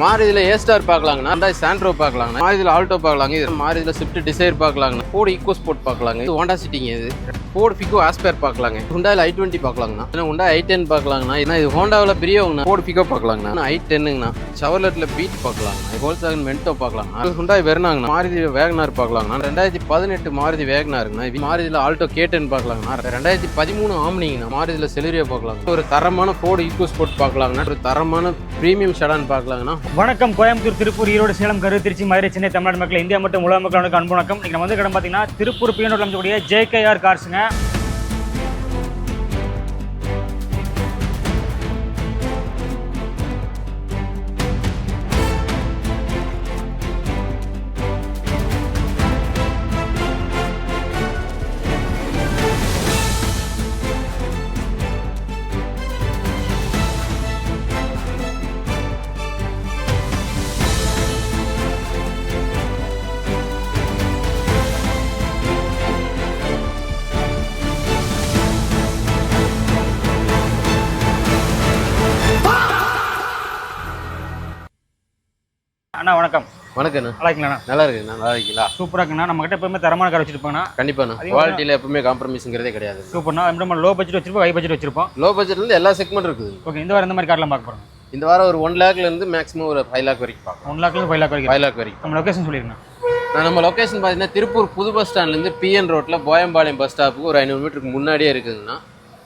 மாருதியில் A star பார்க்கலாங்கண்ணா, Hyundai Santro பார்க்கலாங்கண்ணா, மாருதியில் ஆல்டோ பார்க்கலாங்க, இது மாருதியில் ஸ்விஃப்ட் டிசைர் பார்க்கலாங்கண்ணா, ஃபோர்டு ஈக்கோ ஸ்போர்ட் பார்க்கலாங்க, இது ஹோண்டா சிட்டிங்க, இது ஃபோர்டு ஃபிகோ ஆஸ்பேர் பார்க்கலாங்க, ஹுண்டாயில் i20 பார்க்கலாங்கண்ணா, ஏன்னா ஹுண்டாய் i10 பார்க்கலாங்கண்ணா, ஏன்னா இது ஹோண்டாவில் பெரியவங்கண்ணா, ஃபோர்டு ஃபிகோ பார்க்கலாங்கண்ணா, i10ங்கண்ணா, ஷவர்லெட்டில் பீட் பார்க்கலாங்கண்ணா, ஹோல்சாகன் மென்டோ பார்க்கலாங்கண்ணா, ஹுண்டாய் வெர்னாங்கண்ணா, மாருதி வேகனார் பார்க்கலாங்கண்ணா, 2018 மாருதி வேகனாருங்கண்ணா, இது மாருதியில் ஆல்டோ K10 பார்க்கலாங்கண்ணா, 2013 ஆம்னிங்கண்ணா, மாருதியில் செலரியோ பார்க்கலாங்க, ஒரு தரமான ஃபோர்டு ஈக்கோ ஸ்போர்ட் பார்க்கலாங்கண்ணா, ஒரு தரமான பிரீமியம் ஷடான் பார்க்கலாங்கண்ணா. வணக்கம். கோயம்புத்தூர், திருப்பூர், ஈரோடு, சேலம், கரூர், திருச்சி, மதுரை, சென்னை, தமிழ்நாடு மக்கள், இந்தியா மற்றும் உலக மக்களுக்கு அன்பு வணக்கம். இன்னைக்கு நம்ம வந்து இடம் பார்த்தீங்கன்னா திருப்பூர் பிஎன் ரோட்ல அமைக்கக்கூடிய JKR கார்ஸுங்க. அண்ணா வணக்கம். வணக்கண்ணா. நல்லா இருக்கீங்களா? நல்லா இருக்குண்ணா. நல்லா இருக்கீங்களா? சூப்பராக இருக்குண்ணா. நம்ம கிட்ட எப்பவுமே தரமான கார் வச்சிருப்பாங்கண்ணா. கண்டிப்பாண்ணா. குவாலிட்டியில் எப்பவுமே காம்ப்ரமைஸுங்கிறதே கிடையாது. சூப்பர்ண்ணா. நம்ம லோ பட்ஜெட் வச்சிருப்போம், ஹை பட்ஜெட் வச்சிருப்போம். லோ பட்ஜெட்லேருந்து எல்லா செக்மெண்ட் இருக்குது. ஓகே, இந்த வாரம் எந்த மாதிரி கார்லாம் பார்க்க போகிறோம்? இந்த வாரம் ஒரு 1 லேக்லேருந்து மேக்ஸிமம் ஒரு 5 லேக் வரைக்கும் பார்க்கலாம். 1 லேக்லேருந்து 5 லேக் வரைக்கும். 5 லேக் வரைக்கும். நம்ம லொக்கேஷன் சொல்லிருங்க. நம்ம லொக்கேஷன் பார்த்தீங்கன்னா திருப்பூர் புது பஸ் ஸ்டாண்ட்லேருந்து PN ரோட்டில் போயம்பாளையம் பஸ் ஸ்டாப்புக்கு ஒரு 500 மீட்டருக்கு முன்னாடியே இருக்குதுங்கண்ணா.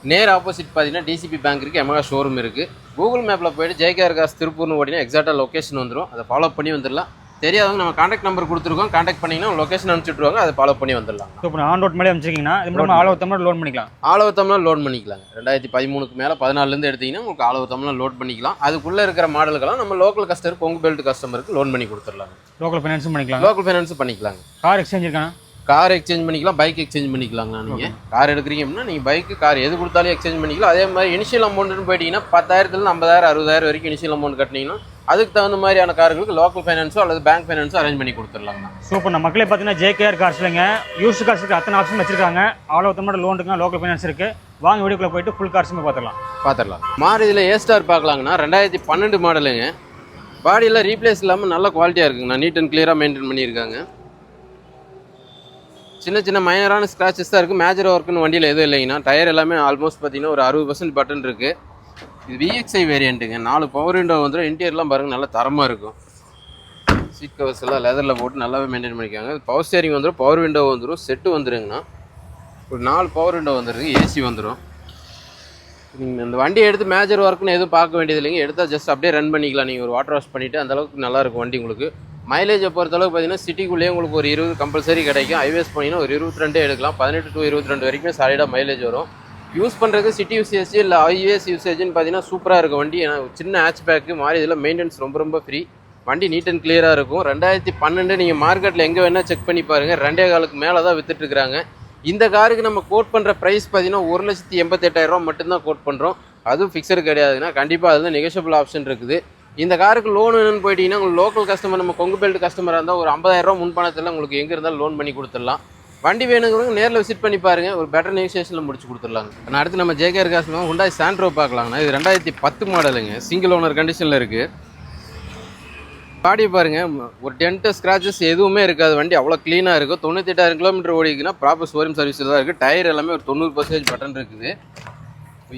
நேர் ஆப்போசிட் பார்த்தீங்கன்னா DCP பேங்க் இருக்குது, எமகா ஷோரூம் இருக்குது. கூகுள் மேப்பில் போய்ட்டு JKR கார்ஸ் திருப்பூர்னு ஓடினா எக்ஸாக்டாக லொக்கேஷன் வந்துடும். அதை ஃபாலோ பண்ணி வந்துடலாம். தெரியாதவங்க நம்ம கான்டாக்ட் நம்பர் கொடுத்துருக்கோம், கான்டாக்ட் பண்ணிங்கன்னா லொக்கேஷன் அனுப்பிச்சுட்ருவாங்க, அதை ஃபாலோ பண்ணி வந்துடலாம். இப்போ ஆன் ரோட் மேலே அமைச்சிருக்கீங்கன்னா இது மட்டும் ஆல் ஓவர் தமிழ் லோன் பண்ணிக்கலாம். ஆல் ஓவர் தமிழ் லோன் பண்ணிக்கலாங்க. 2013க்கு மேலே 14லேருந்து எடுத்தீங்கன்னா உங்களுக்கு ஆல் ஓவர் தமிழ் லோட் பண்ணிக்கலாம். அதுக்குள்ளே இருக்கிற மாடலுக்கெல்லாம் நம்ம லோக்கல் கஸ்டமர், கொங்கு பெல்ட் கஸ்டமருக்கு லோன் பண்ணி கொடுத்துடலாங்க. லோக்கல் ஃபைனான்ஸும் பண்ணிக்கலாம். லோக்கல் ஃபைனான்ஸும் பண்ணிக்கலாங்க. கார் எக்ஸ்சேஞ்ச் இருக்காங்க. கார் எக்ஸ்சேஞ்ச் பண்ணிக்கலாம், பைக் எக்ஸ்சேஞ்ச் பண்ணிக்கலாங்கண்ணா. நீங்கள் கார் எடுக்கிறீங்க அப்படின்னா நீங்கள் பைக்கு கார் எது கொடுத்தாலும் எக்ஸ்சேஞ்ச் பண்ணிக்கலாம். அதே மாதிரி இனிஷியல் அமௌண்ட்டுன்னு போயிட்டீங்கன்னா 10,000லேருந்து 50,000 60,000 வரைக்கும் இனிஷியல் அமௌண்ட் கட்டினீங்கன்னா அதுக்கு தகுந்த மாதிரியான கார்களுக்கு லோக்கல் ஃபைனான்ஸோ அல்லது பேங்க் ஃபைனான்ஸோ அரேஞ்ச் பண்ணி கொடுத்துடலாங்கண்ணா. சூப்பர். நம்ம மக்களே பார்த்தீங்கன்னா JKR கார்ஸ்லங்க யூஸ்டு கார்ஸுக்கு அத்தனை ஆப்ஷன் வச்சிருக்காங்க. ஆல் ஓவர் தமிழ் லோன் இருக்குங்க, லோக்கல் ஃபைனான்ஸ் இருக்குது. வாங்க வீடியோக்குள்ளே போயிட்டு ஃபுல் கார்ஸுமே பார்த்துடலாம். மாருதியில் ஏ ஸ்டார் பார்க்கலாங்கண்ணா. 2012 மாடலுங்க. பாடியெல்லாம் ரீப்ளேஸ் இல்லாமல் நல்ல குவாலிட்டியாக இருக்குங்கண்ணா. நீட் அண்ட் கிளியராக மெயின்டைன் பண்ணியிருக்காங்க. சின்ன சின்ன மைனரான ஸ்க்ராச்சஸ் தான் இருக்குது. மேஜர் ஒர்க்குன்னு வண்டியில் எதுவும் இல்லைங்கண்ணா. டயர் எல்லாமே ஆல்மோஸ்ட் பார்த்தீங்கன்னா ஒரு 60% பட்டன் இருக்குது. இது VXI வேரியண்ட்டுங்க. 4 பவர் விண்டோ வந்துடும். இன்டீரியர்லாம் பாருங்கள் நல்லா தரமாக இருக்கும். சீட் கவர்ஸ் எல்லாம் லெதரில் போட்டு நல்லாவே மெயின்டைன் பண்ணியிருக்காங்க. பவர் ஸ்டேரிங் வந்துடும், பவர் விண்டோ வந்துடும், செட்டு வந்துடுங்கண்ணா. ஒரு 4 பவர் விண்டோ வந்துடுது, ஏசி வந்துடும். நீங்கள் இந்த வண்டியை எடுத்து மேஜர் ஒர்க்குன்னு எதுவும் பார்க்க வேண்டியது இல்லைங்க. எடுத்தால் ஜஸ்ட் அப்படியே ரன் பண்ணிக்கலாம். நீங்கள் ஒரு வாட்டர் வாஷ் பண்ணிவிட்டு அந்தளவுக்கு நல்லாயிருக்கும் வண்டி. உங்களுக்கு மைலேஜை பொறுத்தளவுக்கு பார்த்தீங்கன்னா சிட்டிக்குள்ளேயே உங்களுக்கு ஒரு 20 கம்பல்சரி கிடைக்கும். ஹைவேஸ் போனீங்கன்னா ஒரு 22 எடுக்கலாம். 18 to 22 வரைக்கும் சாலிடாக மைலேஜ் வரும். யூஸ் பண்ணுறதுக்கு சிட்டி யூசேஜ் இல்லை ஹைவேஸ் யூசேஜ்னு பார்த்தீங்கன்னா சூப்பராக இருக்கும் வண்டி. ஏன்னா சின்ன ஹேட்ச் பேக்கு மாதிரி இதில் மெயின்டெனன்ஸ் ரொம்ப ஃப்ரீ. வண்டி நீட் அண்ட் கிளியராக இருக்கும். 2012 நீங்கள் மார்க்கெட்டில் எங்கே வேணால் செக் பண்ணி பாருங்கள். 2.25 மேலே தான் விற்றுட்டுருக்காங்க. இந்த காருக்கு நம்ம கோட் பண்ணுற ப்ரைஸ் பார்த்தீங்கன்னா 1,88,000 மட்டும்தான் கோட் பண்ணுறோம். அதுவும் ஃபிக்ஸடு கிடையாதுன்னா கண்டிப்பாக அது நெகோஷியபிள் ஆப்ஷன் இருக்குது. இந்த காருக்கு லோன் வேணும்னு போயிட்டீங்கன்னா உங்களுக்கு லோக்கல் கஸ்டமர், நம்ம கொங்கு பெல்ட் கஸ்டமராக இருந்தால் ஒரு 50,000 முன்பணத்தில் உங்களுக்கு எங்கே இருந்தாலும் லோன் பண்ணி கொடுத்துடலாம். வண்டி வேணுங்கிறவங்க நேரில் விசிட் பண்ணி பாருங்கள், ஒரு பெட்டர் நெகோசியேஷனில் முடிச்சு கொடுத்துடலாங்க. நான் அடுத்து நம்ம JKR கார்ஸ் ஹுண்டாய் சாண்ட்ரோ பார்க்கலாங்கண்ணா. இது 2010 மாடலுங்க. சிங்கிள் ஓனர் கண்டிஷனில் இருக்குது. பாடி பாருங்கள், ஒரு டென்ட் ஸ்க்ராச்சஸ் எதுவுமே இருக்காது. வண்டி அவ்வளோ க்ளீனாக இருக்கும். 98,000 கிலோமீட்டர் ஓடிக்குன்னா ப்ராப்பர் ஷோரூம் சர்வீஸில் தான் இருக்குது. டயர் எல்லாமே ஒரு 90% பட்டன் இருக்குது.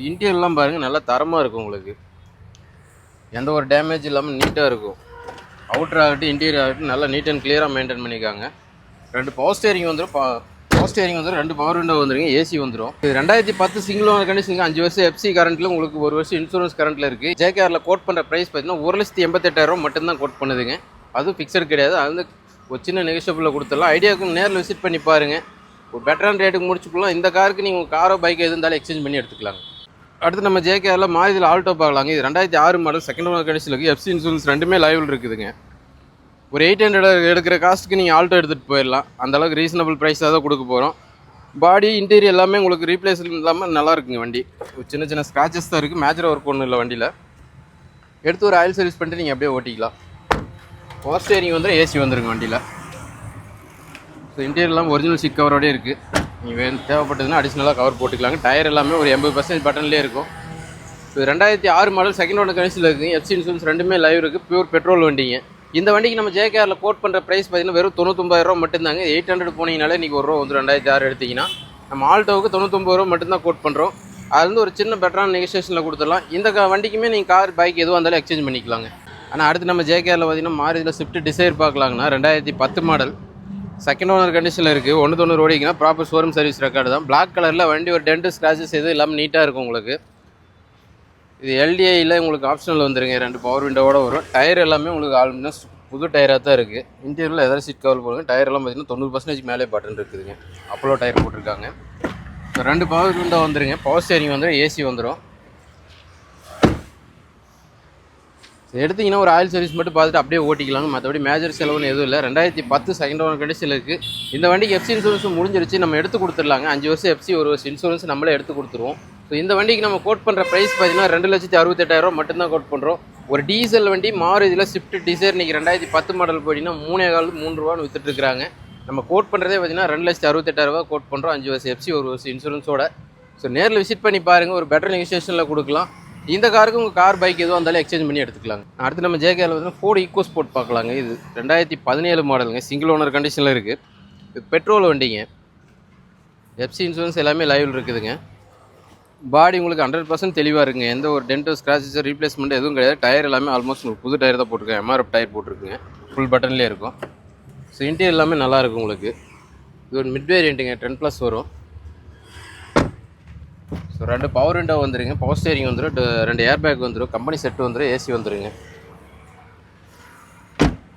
இன்டீரியர்லாம் பாருங்கள் நல்லா தரமாக இருக்கும். உங்களுக்கு எந்த ஒரு டேமேஜ் இல்லாமல் நீட்டாக இருக்கும். அவுட்டர் ஆகட்டும் இன்டீரியர் ஆகட்டும் நல்லா நீட் அண்ட் கிளியராக மெயின்டைன் பண்ணியிருக்காங்க. 2 பவர் ஸ்டேரிங் வந்துடும். 2 பவர் விண்டோ வந்துருங்க, ஏசி வந்துடும். இது 2010 சிங்கிள் ஓனர் கண்டிஷனுக்கு 5 வருஷம் FC கரண்ட்டில் உங்களுக்கு 1 வருஷம் இன்சூரன்ஸ் கரண்ட்டில் இருக்குது. JKRல கோட் பண்ணுற ப்ரைஸ் பார்த்தீங்கன்னா 1,88,000 மட்டும்தான் கோட் பண்ணுதுங்க. அதுவும் ஃபிக்ஸட் கிடையாது. அது வந்து ஒரு சின்ன நெகோஷியபிளில் கொடுத்துடலாம். ஐடியாவுக்கு நேரில் விசிட் பண்ணி பாருங்கள். ஒரு பெட்டரான ரேட்டுக்கு முடிச்சுக்கலாம். இந்த காருக்கு நீங்கள் காரோ பைக்கோ எது இருந்தாலும் எக்ஸ்சேஞ்ச் பண்ணி எடுத்துக்கலாங்க. அடுத்து நம்ம JKRல மாருதியில் ஆல்டோ பார்க்கலாங்க. இது 2006 மாடல், செகண்ட் ஓனர் கண்டிஷனில் இருக்குது. FC இன்சூரன்ஸ் ரெண்டுமே லைவில் இருக்குதுங்க. ஒரு 800 எடுக்கிற காஸ்ட்டுக்கு நீங்கள் ஆல்டோ எடுத்துகிட்டு போயிடலாம். அந்தளவுக்கு ரீசனபிள் ப்ரைஸாக தான் கொடுக்க போகிறோம். பாடி இன்டீரியர் எல்லாமே உங்களுக்கு ரீப்ளேஸ் இல்லாமல் நல்லா இருக்குங்க. வண்டி சின்ன சின்ன ஸ்க்ராச்சஸ் தான் இருக்குது. மேஜர் ஒர்க் ஒன்றும் இல்லை வண்டியில். எடுத்து ஒரு ஆயில் சர்வீஸ் பண்ணிட்டு நீங்கள் அப்படியே ஓட்டிக்கலாம். பவர் ஸ்டேரிங் வந்துடும், ஏசி வந்துருங்க வண்டியில். ஸோ இன்டீரியர்லாம் ஒரிஜினல் சீட் கவரோடே இருக்குது. நீங்கள் தேவைப்பட்டதுன்னா அடிஷ்னலாக கவர் போட்டுக்கலாங்க. டயர் எல்லாமே ஒரு 80% பட்டன்லேயே இருக்கும். இது 2006 மாடல் செகண்ட் ஓனர் கண்டிஷனில் இருக்குங்க. எஃப்சி இன்சூரன்ஸ் ரெண்டுமே லைவ் இருக்குது. பியூர் பெட்ரோல் வண்டிங்க. இந்த வண்டிக்கு நம்ம ஜேகேஆரில் கோட் பண்ணுற ப்ரைஸ் பார்த்தீங்கன்னா வெறும் 99,000 ரூபா மட்டும்தாங்க. 800 போனீங்கனாலே இன்றைக்கி ஒரு ரூபா வந்து 2006 எடுத்திங்கன்னா நம்ம ஆல்டோவுக்கு 99 ரூபா மட்டும்தான் கோட் பண்ணுறோம். அதுலேருந்து ஒரு சின்ன பெட்டரான நெகோசியேஷனில் கொடுத்துடலாம். இந்த வண்டிக்குமே நீங்கள் கார் பைக் எதுவாக இருந்தாலும் எக்ஸ்சேஞ்ச் பண்ணிக்கலாங்க. ஆனால் அடுத்து நம்ம ஜேகேஆரில் பார்த்தீங்கன்னா மாருதியில் ஸ்விஃப்ட் டிசைர் பார்க்கலாங்கன்னா 2010 மாடல் செகண்ட் ஓனர் கண்டிஷனில் இருக்குது. 190 ஓடிங்கன்னா ப்ராப்பர் ஷோரூம் சர்வீஸ் ரெக்கார்டு தான். பிளாக் கலரில் வண்டி ஒரு டென்ட் ஸ்க்ராச்சஸ் எதுவும் இல்லாமல் நீட்டாக இருக்கும் உங்களுக்கு. இது எல்டிஐயில் உங்களுக்கு ஆப்ஷனில் வந்துருங்க. 2 பவர் விண்டோவோட வரும். டயர் எல்லாமே உங்களுக்கு ஆல்மோஸ்ட் புது டயராக தான் இருக்குது. இன்டீரியரில் எதாவது சீட் கவர் போடுங்க. டயர் எல்லாம் பார்த்தீங்கன்னா 90% மேலே பட்டன் இருக்குதுங்க. அப்போலோ டயர் போட்டிருக்காங்க. 2 பவர் விண்டோ வந்துருங்க. பவர் ஸ்டேரிங் வந்துடும். ஏசி வந்துடும். எடுத்திங்கன்னா ஒரு ஆயில் சர்வீஸ் மட்டும் பார்த்துட்டு அப்படியே ஓட்டிக்கலாங்க. மற்றபடி மேஜர் செலவுன்னு எதுவும் இல்லை. 2010 செகண்ட் ஓனர் கண்டிஷனில் இருக்குது. இந்த வண்டிக்கு எஃப்சி இன்சூரன்ஸ் முடிஞ்சிருச்சு. நம்ம எடுத்து கொடுத்துடலாங்க. 5 வருஷம் எஃப்சி, 1 வருஷம் இன்சூரன்ஸ் நம்மளே எடுத்து கொடுத்துருவோம். ஸோ இந்த வண்டிக்கு நம்ம கோட் பண்ணுற ப்ரைஸ் பார்த்தீங்கன்னா 2,68,000 ரூபா மட்டும்தான் கோட் பண்ணுறோம். ஒரு டீசல் வண்டி மாருதியில் ஸ்விஃப்ட் டிசைர் இன்றைக்கி 2010 மாடல் போயிட்டீங்கன்னா 3,3 ரூபான்னு விற்றுட்டுருக்காங்க. நம்ம கோட் பண்ணுறதே பார்த்தீங்கன்னா 2,68,000 ரூபா கோட் பண்ணுறோம். 5 வருஷம் எஃப்சி, 1 வருஷம் இன்சூரன்ஸோட. ஸோ நேரில் விசிட் பண்ணி பாருங்கள். ஒரு பெட்டர் நெகோசியேஷனில் கொடுக்கலாம். இந்த காருக்கு உங்கள் கார் பைக் எதுவும் இருந்தாலும் எக்ஸ்சேஞ்ச் பண்ணி எடுத்துக்கலாங்க. அடுத்து நம்ம ஜேகேஆரில் வந்து ஃபோர்டு ஈக்கோ ஸ்போர்ட் பார்க்கலாங்க. இது 2017 மாடலுங்க. சிங்கிள் ஓனர் கண்டிஷனில் இருக்குது. இது பெட்ரோல் வண்டிங்க. எஃப்சி இன்சூரன்ஸ் எல்லாமே லைவில் இருக்குதுங்க. பாடி உங்களுக்கு 100% தெளிவாக இருக்குங்க. எந்த ஒரு டென்டோ ஸ்க்ராச்சஸ் ரீப்ளேஸ்மெண்ட் எதுவும் கிடையாது. டயர் எல்லாமே ஆல்மோஸ்ட் உங்களுக்கு புது டயர் தான் போட்டிருக்கேன். எம்ஆர்எஃப் டயர் போட்டிருக்குங்க. ஃபுல் பட்டன்லேயே இருக்கும். ஸோ இன்டீரியர் எல்லாமே நல்லாயிருக்கும் உங்களுக்கு. இது ஒரு மிட் வேரியண்ட்டுங்க. 10+ வரும். ஸோ 2 பவர் விண்டோ வந்துருங்க. பவர் ஸ்டேரிங் வந்துடும். 2 ஏர் பேக் வந்துடும். கம்பெனி செட்டு வந்துடும். ஏசி வந்துடுங்க.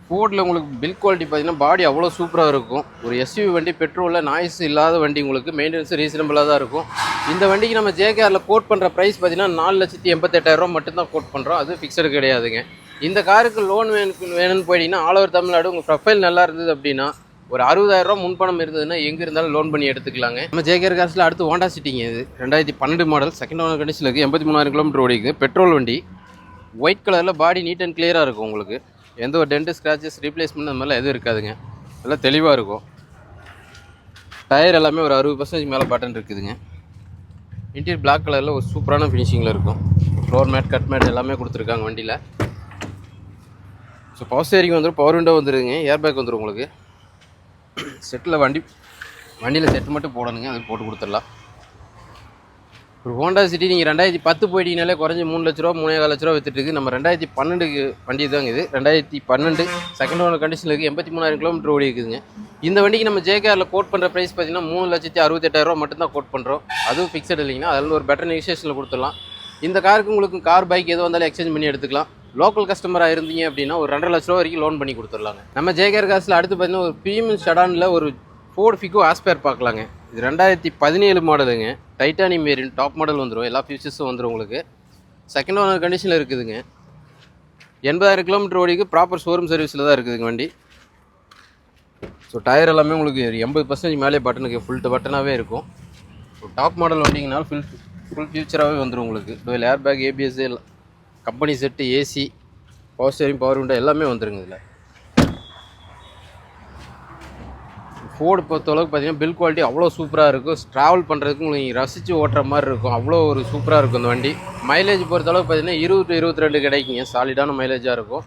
ஃபோர்டில் உங்களுக்கு பில் குவாலிட்டி பார்த்தீங்கன்னா பாடி அவ்வளோ சூப்பராக இருக்கும். ஒரு எஸ்யூவி வண்டி, பெட்ரோலில் நாய்ஸ் இல்லாத வண்டி, உங்களுக்கு மெயின்டெனன்ஸ் ரீசனபிளாக தான் இருக்கும். இந்த வண்டிக்கு நம்ம ஜேகேஆரில் கோட் பண்ணுற ப்ரைஸ் பார்த்தீங்கன்னா 4,88,000 ரூபா மட்டும்தான் கோட் பண்ணுறோம். அது ஃபிக்ஸடு கிடையாதுங்க. இந்த காருக்கு லோன் வேணும்னு போயிட்டீங்கன்னா ஆல் ஓவர் தமிழ்நாடு உங்கள் ப்ரொஃபைல் நல்லா இருந்தது அப்படின்னா ஒரு 60,000 ரூபா முன்பணம் இருந்ததுன்னா எங்கே இருந்தாலும் லோன் பண்ணி எடுத்துக்கலாங்க. நம்ம ஜேகேஆர் கார்ஸில் அடுத்து ஹோண்டா சிட்டிங்க. இது 2012 மாடல் செகண்ட் ஓனர் கண்டிஷனில் இருக்குது. 83,000 கிலோமீட்டர் ஓடிக்குது. பெட்ரோல் வண்டி. ஒயிட் கலரில் பாடி நீட் அண்ட் கிளியராக இருக்கும் உங்களுக்கு. எந்த ஒரு டென்ட் ஸ்க்ராச்சஸ் ரீப்ளேஸ்மெண்ட் அந்த மாதிரிலாம் எதுவும் இருக்காதுங்க. எல்லாம் தெளிவாக இருக்கும். டயர் எல்லாமே ஒரு 60% மேலே பட்டன் இருக்குதுங்க. இன்டீரியர் பிளாக் கலரில் ஒரு சூப்பரான ஃபினிஷிங்கில் இருக்கும். ஃப்ளோர் மேட், கட் மேட் எல்லாமே கொடுத்துருக்காங்க வண்டியில். ஸோ பவர் ஸ்டேரிங் வந்துடும். பவர் விண்டோ வந்துடுங்க. ஏர் பேக் வந்துடும் உங்களுக்கு. செட்டில் வண்டியில் செட்டு மட்டும் போடணுங்க. அது போட்டு கொடுத்துடலாம். ஒரு ஹோண்டா சிட்டி நீங்கள் 2010 போயிட்டீங்கனாலே குறைஞ்சி 3 லட்ச ரூபா, 3,4 லட்ச ரூபா விற்றுட்டுருக்கு. நம்ம 2012 வண்டி தாங்க இது. 2012 செகண்ட் ஓனர் கண்டிஷனில் இருக்குது. 83,000 கிலோமீட்டர் ஓடி இருக்குதுங்க. இந்த வண்டிக்கு நம்ம ஜேகேஆரில் கோட் பண்ணுற ப்ரைஸ் பார்த்தீங்கன்னா 3,68,000 ரூபா மட்டும்தான் கோட் பண்ணுறோம். அதுவும் ஃபிக்ஸட் இல்லைங்கன்னா அதில் ஒரு பெட்டர் நெகோசியேஷனில் கொடுத்துடலாம். இந்த காருக்கு உங்களுக்கு கார் பைக் எதுவும் வந்தாலும் எக்ஸ்சேஞ்ச் பண்ணி எடுத்துக்கலாம். லோக்கல் கஸ்டமராக இருந்தீங்க அப்படின்னா ஒரு 2.5 லட்ச ரூபா வரைக்கும் லோன் பண்ணி கொடுத்துடலாங்க. நம்ம ஜேகேஆர் கார்ஸில் அடுத்து பார்த்தீங்கன்னா ஒரு ப்ரீமியம் செடானில் ஒரு ஃபோர்டு ஃபிகோ ஆஸ்பயர் பார்க்கலாங்க. இது 2017 மாடலுங்க. டைட்டானியம் வேரியன்ட் டாப் மாடல் வந்துடும். எல்லா ஃபியூச்சர்ஸும் வந்துடும் உங்களுக்கு. செகண்ட் ஓனர் கண்டிஷனில் இருக்குதுங்க. 80,000 கிலோமீட்டர் ஓடிக்கு ப்ராப்பர் ஷோரூம் சர்வீஸில் தான் இருக்குதுங்க வண்டி. ஸோ டயர் எல்லாமே உங்களுக்கு 80% மேலே பட்டனுக்கு ஃபுல் பட்டனாகவே இருக்கும். ஸோ டாப் மாடல் வண்டிங்கனால ஃபுல் ஃபியூச்சராகவே வந்துடும் உங்களுக்கு. Twelve air bag, ABS, company set, AC, power steering, power window எல்லாமே வந்துருங்க இதில். ஃபோர்டு பொறுத்தளவுக்கு பார்த்தீங்கன்னா பில் குவாலிட்டி அவ்வளோ சூப்பராக இருக்கும். ட்ராவல் பண்ணுறதுக்கு உங்களுக்கு ரசித்து ஓட்டுற மாதிரி இருக்கும். அவ்வளோ ஒரு சூப்பராக இருக்கும் இந்த வண்டி. மைலேஜ் பொறுத்தளவுக்கு பார்த்தீங்கன்னா 20 to 22 கிடைக்குங்க. சாலிடான மைலேஜாக இருக்கும்.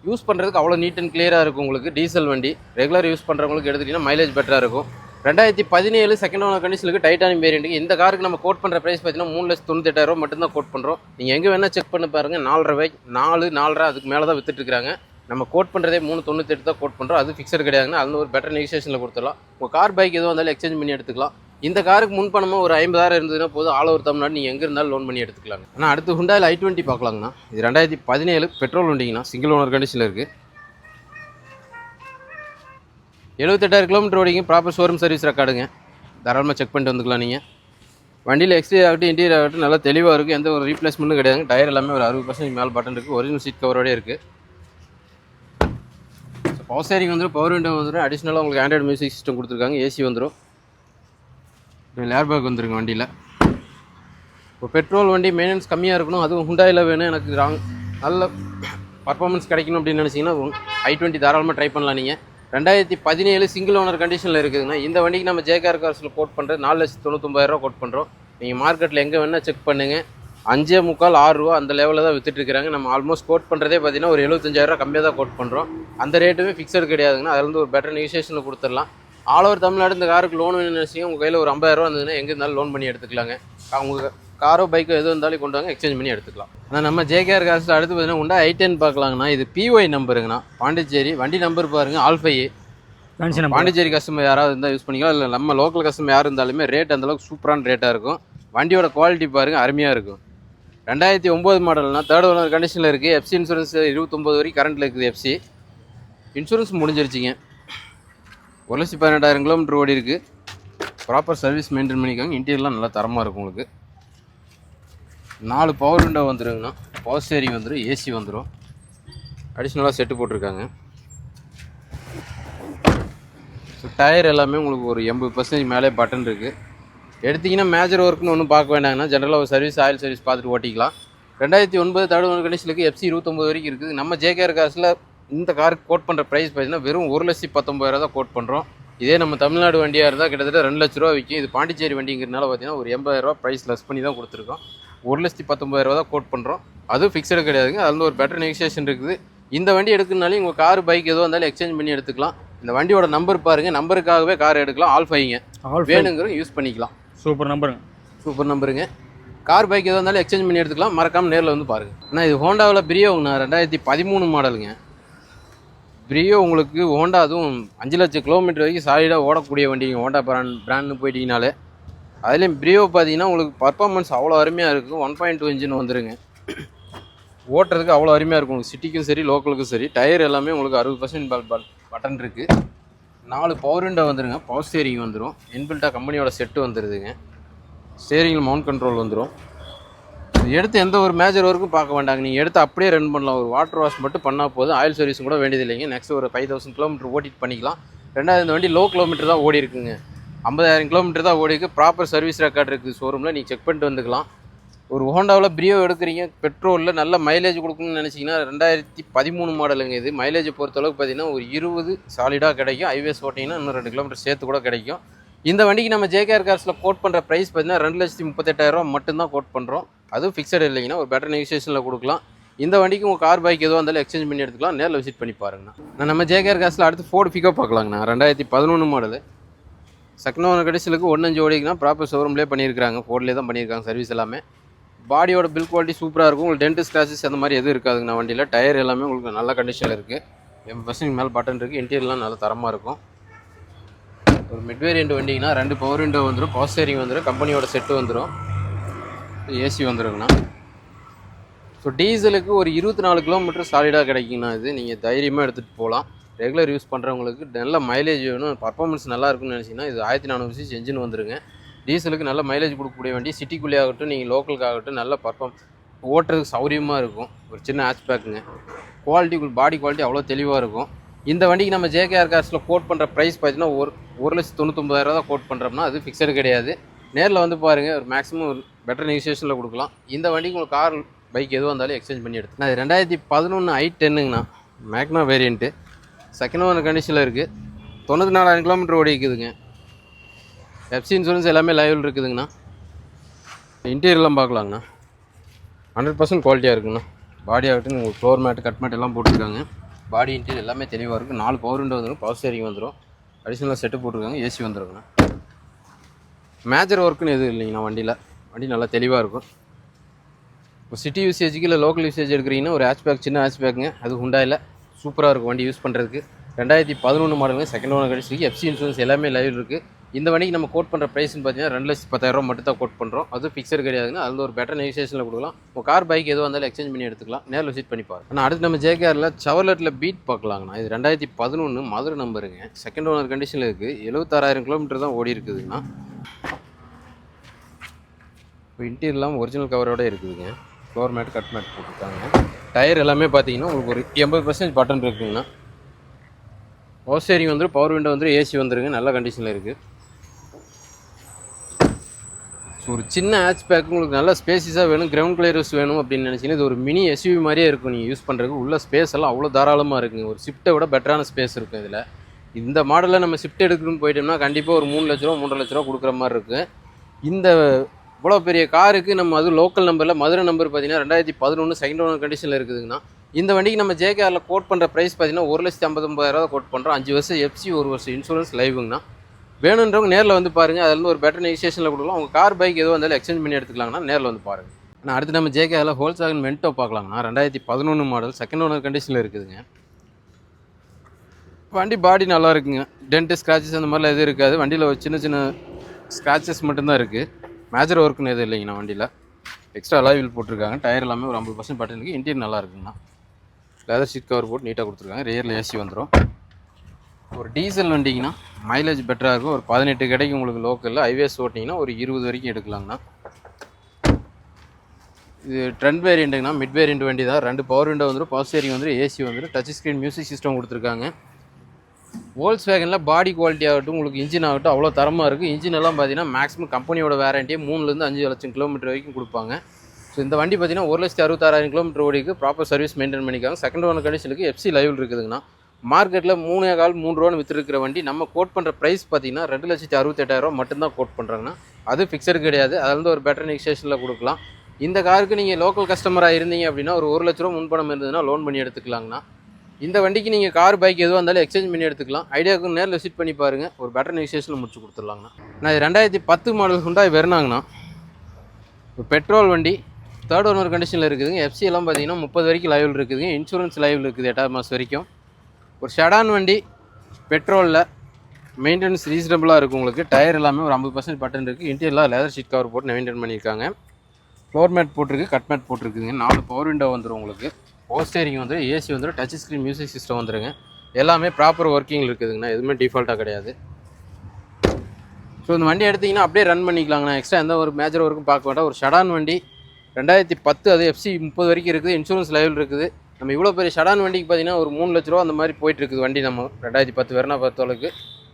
யூஸ் பண்ணுறதுக்கு அவ்வளோ நீட் அண்ட் கிளியராக இருக்கும் உங்களுக்கு. டீசல் வண்டி ரெகுலர் யூஸ் பண்ணுறவங்களுக்கு எடுத்துக்கிட்டிங்கன்னா மைலேஜ் பெட்டராக இருக்கும். 2017 செகண்ட் ஓனர் கண்டிஷனுக்கு டைட்டானியம் வேரியண்ட்டுக்கு இந்த காருக்கு நம்ம கோட் பண்ணுற ப்ரைஸ் பார்த்தீங்கன்னா 3,98,000 ரூபா மட்டும்தான் கோட் பண்ணுறோம். நீங்கள் எங்கே வேணால் செக் பண்ணி பாருங்கள். 4.5 அதுக்கு மேலே தான் விற்றுட்டுருக்காங்க. நம்ம கோட் பண்ணுறதே 3,98 தான் கோட் பண்ணுறோம். அது ஃபிக்ஸட் கிடையாதுங்க. அதில் ஒரு பெட்டர் நெகோசியேஷனில் கொடுத்துடலாம். உங்கள் கார் பைக் எதுவும் வந்தாலும் எக்ஸ்சேஞ்ச் பண்ணி எடுத்துக்கலாம். இந்த காருக்கு முன்பணமாக ஒரு 50,000 இருந்ததுன்னா போதும். ஆல் ஓவர் தமிழ்நாடு நீங்கள் எங்கே இருந்தாலும் லோன் பண்ணி எடுத்துக்கலாங்க. ஆனால் அடுத்து ஹுண்டாயில் i20 பார்க்கலாங்கண்ணா. இது 2017 பெட்ரோல் வண்டிங்கண்ணா. சிங்கிள் ஓனர் கண்டிஷனில் இருக்குது. 78,000 கிலோமீட்டர் ஓடிங்க. ப்ராப்பர் ஷோரூம் சர்வீஸ் ரெக்கார்டுங்க. தாராளமாக செக் பண்ணிட்டு வந்துக்கலாம் நீங்கள். வண்டியில் எக்ஸ்டீரியர் ஆகட்டும், இன்டீரியர் ஆகட்டும் நல்லா தெளிவாக இருக்குது. எந்த ஒரு ரீப்ளேஸ்மெண்ட்டும் கிடையாது. டயர் எல்லாமே ஒரு 60% மேலே பட்டன் இருக்குது. ஒரிஜினல் சீட் கவரோடே இருக்குது. பவர் ஸ்டேரிங் வந்துடும். பவர் விண்டோ வந்துடும். அடிஷ்னலாக உங்களுக்கு ஆண்ட்ராய்டு மியூசிக் சிஸ்டம் கொடுத்துருக்காங்க. ஏசி வந்துடும். ஏர் பேக் வந்துருங்க வண்டியில். இப்போ பெட்ரோல் வண்டி மெயின்டெனன்ஸ் கம்மியாக இருக்கணும், அதுவும் ஹுண்டாயில் வேணும், எனக்கு நல்ல பர்ஃபார்மன்ஸ் கிடைக்கணும் அப்படின்னு நினச்சிங்கன்னா i20 தாராளமாக ட்ரை பண்ணலாம். நீங்கள் 2017 சிங்கிள் ஓனர் கண்டிஷனில் இருக்குதுங்கன்னா இந்த வண்டிக்கு நம்ம ஜேகேஆர் கார்ஸில் கோட் பண்ணுறது 4,99,000 கோட் பண்ணுறோம். நீங்கள் மார்க்கெட்டில் எங்கே வேணால் செக் பண்ணுங்கள். 5.25 6 அந்த லெவலில் தான் வித்துட்டு இருக்காங்க. நம்ம ஆல்மோஸ்ட் கோட் பண்ணுறதே பார்த்தீங்கன்னா ஒரு 75,000 கம்மியாக தான் கோட் பண்ணுறோம். அந்த ரேட்டுமே ஃபிக்ஸட் கிடையாதுங்கன்னா அதுலேருந்து ஒரு பெட்டர் நெகோசியேஷனில் கொடுத்துடலாம். ஆல் ஓவர் தமிழ்நாடு இந்த காருக்கு லோன் வேணும்னு நினச்சிங்க உங்கள் கையில் ஒரு 50,000 இருந்ததுன்னா எங்கே இருந்தாலும் லோன் பண்ணி எடுத்துக்கலாங்க. அவங்க காரோ பைக்கோ எது இருந்தாலும் கொண்டு வாங்க, எக்ஸ்சேஞ்ச் பண்ணி எடுத்துக்கலாம். ஆனால் நம்ம ஜேகேஆர் கார்ஸில் அடுத்து பார்த்தீங்கன்னா உண்டா i10 பார்க்கலாங்கண்ணா. இது பிஒய் நம்பருங்கண்ணா, பாண்டிச்சேரி. வண்டி நம்பர் பாருங்கள் ஆல்ஃபை. பாண்டிச்சேரி கஸ்டமர் யாராவது இருந்தால் யூஸ் பண்ணிக்கலாம். இல்லை நம்ம லோக்கல் கஸ்டமர் யார் இருந்தாலுமே ரேட் அந்தளவுக்கு சூப்பரான ரேட்டாக இருக்கும். வண்டியோட குவாலிட்டி பாருங்கள் அருமையாக இருக்கும். 2009 மாடல்னா 3rd ஓனர் கண்டிஷனில் இருக்குது. எஃப்சி இன்சூரன்ஸ் 29 வரைக்கும் கரண்ட்டில் இருக்குது. FC insurance முடிஞ்சிருச்சிங்க. 1,18,000 கிலோமீட்டர் ஓடி இருக்குது. ப்ராப்பர் சர்வீஸ் மெயின்டைன் பண்ணிக்காங்க. இன்டீரியர்லாம் நல்லா தரமாக இருக்கும். உங்களுக்கு 4 பவர் விண்டோ வந்துடுங்கண்ணா. பவர் ஸ்டேரிங் வந்துடும், ஏசி வந்துடும். அடிஷ்னலாக செட்டு போட்டிருக்காங்க. டயர் எல்லாமே உங்களுக்கு ஒரு 80% மேலே பட்டன் இருக்குது. எடுத்திங்கன்னா மேஜர் ஒர்க்குன்னு ஒன்றும் பார்க்க வேண்டாங்கன்னா ஜென்ரலாக ஒரு சர்வீஸ் ஆயில் சர்வீஸ் பார்த்துட்டு ஓட்டிக்கலாம். 2009 3rd ஓனர் கண்டிஷனுக்கு எஃப்சி 29 வரைக்கும் இருக்குது. நம்ம ஜேகேஆர் கார்ஸில் இந்த காருக்கு கோட் பண்ணுற ப்ரைஸ் பார்த்தீங்கன்னா வெறும் 1,19,000 தான் கோட் பண்ணுறோம். இதே நம்ம தமிழ்நாடு வண்டியாக இருந்தால் கிட்டத்தட்ட 2 லட்ச ரூபா விற்கும். இது பாண்டிச்சேரி வண்டிங்கிறதுனால பார்த்தீங்கன்னா ஒரு 80,000 ப்ரைஸ் லெஸ் பண்ணி தான் கொடுத்துருக்கோம். 1,19,000 தான் கோட் பண்ணுறோம். அதுவும் ஃபிக்ஸடு கிடையாதுங்க. அதில் ஒரு பெட்டர் நெகோசியேஷன் இருக்குது. இந்த வண்டி எடுக்கணுனாலும் உங்கள் கார் பைக் எதுவும் இருந்தாலும் எக்ஸ்சேஞ்ச் பண்ணி எடுத்துக்கலாம். இந்த வண்டியோட நம்பர் பாருங்கள், நம்பருக்காகவே கார் எடுக்கலாம். ஆல்ஃபைங்க வேணுங்கிற யூஸ் பண்ணிக்கலாம். சூப்பர் நம்பருங்க, சூப்பர் நம்பருங்க. கார் பைக் எதுவும் இருந்தாலும் எக்ஸ்சேஞ்ச் பண்ணி எடுத்துக்கலாம். மறக்காமல் நேரில் வந்து பாருங்கள். ஆனால் இது ஹோண்டாவில் பிரியோங்கண்ணா, 2013 மாடலுங்க. பிரியோ உங்களுக்கு ஹோண்டா அதுவும் 5 லட்சம் கிலோமீட்டர் வரைக்கும் சாலிடாக ஓடக்கூடிய வண்டிங்க. ஹோண்டா பிராண்ட்னு போயிட்டீங்கனாலே அதுலேயும் பிரியோ பார்த்தீங்கன்னா உங்களுக்கு பர்ஃபார்மன்ஸ் அவ்வளோ அருமையாக இருக்கும். 1.2 இன்ஜின் வந்துருங்க. ஓட்டுறதுக்கு அவ்வளோ அருமையாக இருக்கும். உங்களுக்கு சிட்டிக்கும் சரி லோக்கலுக்கும் சரி. டயர் எல்லாமே உங்களுக்கு 60% பட்டன் இருக்குது. 4 பவர் விண்டோ வந்துடுங்க. பவர் ஸ்டேரிங் வந்துடும். இன்பில்ட்டாக கம்பெனியோட செட்டு வந்துடுதுங்க. ஸ்டேரிங்கில் மவுண்ட் கண்ட்ரோல் வந்துடும். எடுத்து எந்த ஒரு மேஜர் ஒர்க்கும் பார்க்க வேண்டாங்க. நீங்கள் எடுத்து அப்படியே ரன் பண்ணலாம். ஒரு வாட்டர் வாஷ் மட்டும் பண்ணால் போதும். ஆயில் சர்வீஸும் கூட வேண்டியது இல்லைங்க. நெக்ஸ்ட் ஒரு 5,000 கிலோமீட்டர் ஓட்டிட்டு பண்ணிக்கலாம். 2வது இந்த வண்டி லோ கிலோமீட்டர் தான் ஓடி இருக்குங்க. 50,000 கிலோமீட்டர் தான் ஓடி இருக்குது. ப்ராப்பர் சர்வீஸ் ரெக்கார்டு இருக்குது ஷோரூமில். நீங்கள் செக் பண்ணிட்டு வந்துக்கலாம். ஒரு ஹோண்டாவில் பிரியோ எடுக்கிறீங்க, பெட்ரோலில் நல்ல மைலேஜ் கொடுக்கணும்னு நினச்சிங்கன்னா 2013 மாடலுங்க. இது மைலேஜை பொறுத்தளவுக்கு பார்த்தீங்கன்னா ஒரு 20 சாலிடாக கிடைக்கும். ஹைவேஸ் ஓட்டிங்கன்னா இன்னும் 2 கிலோமீட்டர் சேர்த்து கூட கிடைக்கும். இந்த வண்டிக்கு நம்ம ஜேகேஆர் கார்ஸில் கோட் பண்ணுற ப்ரைஸ் பார்த்தீங்கன்னா 2,38,000 மட்டும்தான் கோட் பண்ணுறோம். அதுவும் ஃபிக்ஸட் இல்லைங்கன்னா ஒரு பெட்டர் நெகோசியேஷனில் கொடுக்கலாம். இந்த வண்டிக்கு உங்கள் கார் பைக் எதுவும் இருந்தாலும் எக்ஸ்சேஞ்ச் பண்ணி எடுத்துக்கலாம். நேரில் விசிட் பண்ணி பாருங்கண்ணா. நம்ம ஜேகேஆர் கார்ஸில் அடுத்து ஃபோர்டு பிக்கப் பார்க்கலாங்கண்ணா. 2011 மாடலு. செகண்ட் ஓனர் கடைசிலுக்கு 1.5 ஓடிக்குன்னா ப்ராப்பர் ஷோரூம்லேயே பண்ணியிருக்காங்க. ஃபோர்ட்லேயே தான் பண்ணியிருக்காங்க சர்வீஸ் எல்லாமே. பாடியோட பில் குவாலிட்டி சூப்பராக இருக்கும். உங்களுக்கு டென்ட் ஸ்க்ராச்சஸ் அந்த மாதிரி எதுவும் இருக்காதுங்கண்ணா வண்டியில். டயர் எல்லாமே உங்களுக்கு நல்ல கண்டிஷனில் இருக்குது. 80% மேலே பட்டன் இருக்குது. இன்டீரியர்லாம் நல்லா தரமாக இருக்கும். ஒரு மிட் வேரியண்ட் வண்டிங்கன்னா 2 பவர் விண்டோ வந்துடும், பவர் ஸ்டேரிங் வந்துடும், கம்பெனியோட செட்டு வந்துடும், ஏசி வந்துடுங்கண்ணா. ஸோ டீசலுக்கு ஒரு 24 கிலோமீட்டர் சாலிடாக கிடைக்குங்கண்ணா. இது நீங்கள் தைரியமாக எடுத்துகிட்டு போகலாம். ரெகுலர் யூஸ் பண்ணுறவங்களுக்கு நல்ல மைலேஜ் வேணும், பர்ஃபார்மன்ஸ் நல்லா இருக்குன்னு நினச்சிங்கன்னா இது 1400 cc என்ஜின் வந்துருங்க. டீசலுக்கு நல்ல மைலேஜ் கொடுக்கக்கூடிய வண்டி. சிட்டிக்குள்ளே ஆகட்டும் நீங்கள் லோக்கலுக்காகட்டும் நல்ல ஓட்டுறதுக்கு சௌரியமாக இருக்கும். ஒரு சின்ன ஹேட்ச்பேக்குங்க. குவாலிட்டி பாடி குவாலிட்டி அவ்வளோ தெளிவாக இருக்கும். இந்த வண்டிக்கு நம்ம ஜேகேஆர் கார்ஸில் கோட் பண்ணுற ப்ரைஸ் பார்த்தீங்கன்னா 1,99,000 தான் கோட் பண்ணுறோம்னா அது ஃபிக்ஸடு கிடையாது. நேரில் வந்து பாருங்கள். ஒரு மேக்ஸிமம் ஒரு பெட்டர் நெகோசியேஷனில் கொடுக்கலாம். இந்த வண்டிக்கு உங்களுக்கு கார் பைக் எதுவும் இருந்தாலும் எக்ஸ்சேஞ்ச் பண்ணி எடுத்து. அது 2011 i10ங்கண்ணா. மேக்னா வேரியண்ட்டு. செகண்ட் ஓனர் கண்டிஷனில் இருக்குது. 94,000 கிலோமீட்டர் ஓடி இருக்குதுங்க. எஃப்சி இன்சூரன்ஸ் எல்லாமே லைவில் இருக்குதுங்கண்ணா. இன்டீரியர்லாம் பார்க்கலாங்கண்ணா. 100% குவாலிட்டியாக இருக்குங்கண்ணா. பாடி ஆகட்டும் உங்களுக்கு ஃப்ளோர் மேட் கட் மேட் எல்லாம் போட்டிருக்காங்க. பாடி இன்டீரியர் எல்லாமே தெளிவாக இருக்கும். 4 பவர் விண்டோ வந்துடும், பவர் ஸ்டேரிங் வந்துடும், அடிஷ்னலாக செட்டு போட்டிருக்காங்க, ஏசி வந்துருங்கண்ணா. மேஜர் ஒர்க்குன்னு எதுவும் இல்லைங்கண்ணா வண்டியில். வண்டி நல்லா தெளிவாக இருக்கும். இப்போ சிட்டி யூசேஜுக்கு இல்லை லோக்கல் யூசேஜ் எடுக்கிறீங்கன்னா ஒரு ஹேட்ச்பேக், சின்ன ஹேட்ச்பேக்குங்க. அது ஹுண்டாயில் சூப்பராக இருக்கும் வண்டி யூஸ் பண்ணுறதுக்கு. 2011 மாடலுங்க. செகண்ட் ஓனர் கடைசிக்கு எஃப்சி இன்சூரன்ஸ் எல்லாமே லைவ் இருக்குது. இந்த வண்டிக்கு நம்ம கோட் பண்ணுற ப்ரைஸ்னு பார்த்தீங்கன்னா 2,10,000 மட்டும் தான் கோட் பண்ணுறோம். அது ஃபிக்ஸட் கிடையாதுங்க. அதில் ஒரு பெட்டர் நெகோசியேஷனில் கொடுக்கலாம். உங்கள் கார் பைக் எதுவும் இருந்தாலும் எக்ஸ்சேஞ்ச் பண்ணி எடுத்துக்கலாம். நேரில் விசிட் பண்ணி பாருங்க. ஆனால் அடுத்து நம்ம ஜேகேஆரில் செவர்லெட்டில் பீட் பார்க்கலாங்கண்ணா. இது 2011 மதுரை நம்பருங்க. செகண்ட் ஓனர் கண்டிஷனில் இருக்குது. 76,000 கிலோமீட்டர் தான் ஓடி இருக்குதுங்கண்ணா. இப்போ இன்டீரியர்லாம் ஒரிஜினல் கவரோட இருக்குதுங்க. ஃப்ளோர் மேட் கட் மேட் போட்டிருக்காங்க. டயர் எல்லாமே பார்த்தீங்கன்னா உங்களுக்கு ஒரு 80% பட்டன் இருக்குதுங்கண்ணா. பவர் ஸ்டேரிங் வந்துடும், பவர் விண்டோ வந்துடும், ஏசி வந்துருங்க. நல்ல கண்டிஷனில் இருக்குது. ஸோ ஒரு சின்ன ஹேட்ச்பேக் உங்களுக்கு நல்ல ஸ்பேசிஸாக வேணும், கிரவுண்ட் கிளியரன்ஸ் வேணும் அப்படின்னு நினச்சிங்கன்னா இது ஒரு மினி எஸ்யூவி மாதிரியே இருக்கும். நீங்கள் யூஸ் பண்ணுறதுக்கு உள்ள ஸ்பேஸ் எல்லாம் அவ்வளோ தாராளமாக இருக்குங்க. ஒரு ஷிஃப்ட்டை விட பெட்டரான ஸ்பேஸ் இருக்கும் இதில். இந்த மாடலில் நம்ம ஷிஃப்ட் எடுக்கணும்னு போயிட்டோம்னா கண்டிப்பாக ஒரு 3 லட்ச ரூபா 3.5 லட்ச ரூபா கொடுக்குற மாதிரி இருக்குது. இந்த இவ்வளோ பெரிய காருக்கு நம்ம அது லோக்கல் நம்பரில் மதுரை நம்பர் பார்த்தீங்கன்னா 2011 செகண்ட் ஓனர் கண்டிஷனில் இருக்குதுங்கண்ணா. இந்த வண்டிக்கு நம்ம ஜேகேஆரில் கோட் பண்ணுற ப்ரைஸ் பார்த்தீங்கன்னா 1,59,000 கோட் பண்ணுறோம். 5 வருஷம் எஃப்சி, 1 வருஷம் இன்சூரன்ஸ் லைவுங்கண்ணா. வேணுன்றவங்க நேரில் வந்து பாருங்கள். அதில் ஒரு பெட்டர் நெகோசியேஷனில் கொடுக்கலாம். உங்கள் கார் பைக் எதுவும் வந்தாலும் எக்ஸ்சேஞ்ச் பண்ணி எடுத்துக்கலாங்கன்னா நேரில் வந்து பாருங்கள். ஆனால் அடுத்து நம்ம ஜேகேஆரில் ஹோல்சாகன் வென்டோ பார்க்கலாங்கண்ணா. 2011 மாடல் செகண்ட் ஓனர் கண்டிஷனில் இருக்குதுங்க. வண்டி பாடி நல்லா இருக்குங்க. டென்ட்டு ஸ்க்ராச்சஸ் அந்த மாதிரிலாம் எதுவும் இருக்காது. வண்டியில் ஒரு சின்ன சின்ன ஸ்க்ராச்சஸ் மட்டும்தான் இருக்குது. மேஜர் ஒர்க்குன்னு எதுவும் இல்லைங்கண்ணா. வண்டியில் எக்ஸ்ட்ரா அலாய் வீல் போட்டிருக்காங்க. டயர் எல்லாமே ஒரு 50% பட்டன் இருக்குது. இன்டீரியர் நல்லா இருக்குங்கண்ணா. லெதர் ஷீட் கவர் போட்டு நீட்டாக கொடுத்துருக்காங்க. ரியரில் ஏசி வந்துடும். ஒரு டீசல் வண்டிங்கன்னா மைலேஜ் பெட்டராக இருக்கும். ஒரு 18 கிடைக்கும் உங்களுக்கு லோக்கலில். ஹைவேஸ் ஓட்டிங்கன்னா ஒரு 20 வரைக்கும் எடுக்கலாங்கண்ணா. இது ட்ரெண்ட் வேரியண்ட்டுங்கண்ணா. மிட் வேரியண்ட் வண்டி தான். 2 பவர் விண்டோ வந்துடும். பவர் ஸ்டீரிங் வந்துடும். ஏசி வந்துடும். டச் ஸ்க்ரீன் மியூசிக் சிஸ்டம் கொடுத்துருக்காங்க. வோல்க்ஸ்வேகனில் பாடி குவாலிட்டி ஆகட்டும், உங்களுக்கு இன்ஜின் ஆகட்டும் அவ்வளோ தரமாக இருக்குது. இன்ஜின் எல்லாம் பார்த்தீங்கன்னா மேக்ஸிமம் கம்பெனியோட வேரண்டியே 3 5 லட்சம் கிலோமீட்டர் வரைக்கும் கொடுப்பாங்க. ஸோ இந்த வண்டி பார்த்தீங்கன்னா 1,66,000 கிலோமீட்டர் ஓடிக்கு. ப்ராப்பர் சர்வீஸ் மெயின்டைன் பண்ணிக்காங்க. செகண்ட் ஓனர் கண்டிஷனுக்கு எஃப்சி லைவில் இருக்குதுங்கண்ணா. மார்க்கெட்டில் 3 ரூபான்னு விற்றுருக்கிற வண்டி நம்ம கோட் பண்ணுற ப்ரைஸ் பார்த்தீங்கன்னா 2,68,000 மட்டும்தான் கோட் பண்ணுறாங்கன்னா. அது ஃபிக்ஸடு கிடையாது. அதில் ஒரு பெட்டர் நெகோசியேஷனில் கொடுக்கலாம். இந்த காருக்கு நீங்கள் லோக்கல் கஸ்டமராக இருந்தீங்க அப்படின்னா ஒரு 1 லட்ச ரூபா முன்பணம் இருந்ததுன்னா லோன் பண்ணி எடுத்துக்கலாங்கண்ணா. இந்த வண்டிக்கு நீங்கள் கார் பைக் எதுவாக இருந்தாலும் எக்ஸ்சேஞ்ச் பண்ணி எடுத்துக்கலாம். ஐடியாவுக்கு நேரில் விசிட் பண்ணி பாருங்கள். ஒரு பெட்டர் நெகோசியேஷனில் முடிச்சு கொடுத்துடலாங்கண்ணா. நான் 2010 மாடல் ஹுண்டாய் வெர்னாங்கண்ணா. ஒரு பெட்ரோல் வண்டி தேர்ட் ஓனர் கண்டிஷனில் இருக்குதுங்க. எஃப்சி எல்லாம் பார்த்தீங்கன்னா 30 வரைக்கும் லைவில் இருக்குதுங்க. இன்சூரன்ஸ் லைவில் இருக்குது 8ஆவது மாதம் வரைக்கும். ஒரு ஷெடான் வண்டி பெட்ரோலில் மெயின்டெனன்ஸ் ரீசனபிளாக இருக்கும் உங்களுக்கு. டயர் எல்லாமே ஒரு 50% பட்டன் இருக்குது. இன்டீரியரில் லெதர் ஷீட் கவர் போட்டு மெயின்டைன் பண்ணியிருக்காங்க. ஃப்ளோர் மேட் போட்டிருக்கு, கட் மேட் போட்டிருக்குதுங்க. 4 பவர் விண்டோ வந்துடும் உங்களுக்கு. பவர் ஸ்டீரிங் வந்துடும். ஏசி வந்துடும். டச் ஸ்க்ரீன் மியூசிக் சிஸ்டம் வந்துடுங்க. எல்லாமே ப்ராப்பர் ஒர்க்கிங்கில் இருக்குதுங்கண்ணா. எதுவுமே டிஃபால்ட்டாக கிடையாது. ஸோ இந்த வண்டி எடுத்திங்கன்னா அப்படியே ரன் பண்ணிக்கலாங்கண்ணா. எக்ஸ்ட்ரா எந்த ஒரு மேஜர் ஒர்க்கும் பார்க்க வேண்டாம். ஒரு ஷெடான் வண்டி 2010, அது எஃப்சி 30 வரைக்கும் இருக்குது. இன்சூரன்ஸ் லைவில் இருக்குது. நம்ம இவ்வளோ பெரிய ஷெடான் வண்டிக்கு பார்த்தீங்கன்னா ஒரு 3 லட்ச ரூபா அந்த மாதிரி போயிட்டுருக்குது வண்டி. நம்ம 2010 வெர்னா பொறுத்தளவுக்கு